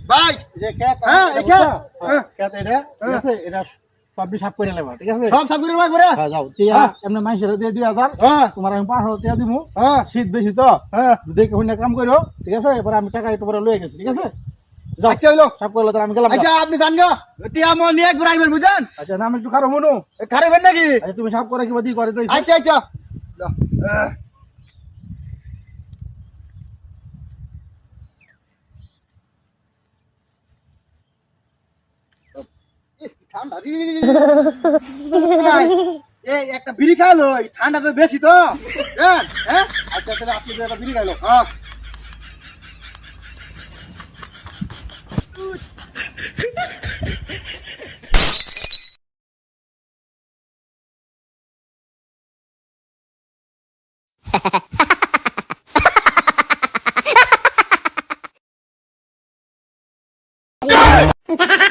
ভাই যে খেত হ্যাঁ এই খেত খেত এটা ঠিক আছে এটা সব সাফ করে নেবা ঠিক আছে সব সাফ করে লাগবে রে। হ্যাঁ যাও টিয়া এমনি মাইসের দিয়ে 2000 হ্যাঁ তোমার আমি 5000 টাকা দিমু হ্যাঁ শীত বেশি তো হ্যাঁ দেখে শুনে কাম করো ঠিক আছে এবার আমি টাকা একটু পরে লয়ে গেছি ঠিক আছে যাও আচ্ছা হইলো। সাফ করলে তাহলে আমি গেলাম আচ্ছা আপনি জান গো টিয়া মো নিয়ে একবার আইবেন বুঝেন। আচ্ছা নাম একটু খারাপ মনু খারাপেন নাকি? আচ্ছা তুমি সাফ করে কিবা দি করে তো আচ্ছা আচ্ছা ঠান্ডা এই একটা বিড়ি খাইলো ঠান্ডা তো বেশি তো হ্যাঁ হ্যাঁ আচ্ছা তাহলে আপনি তো একটা বিড়ি খাইলো হ্যাঁ Ha ha ha!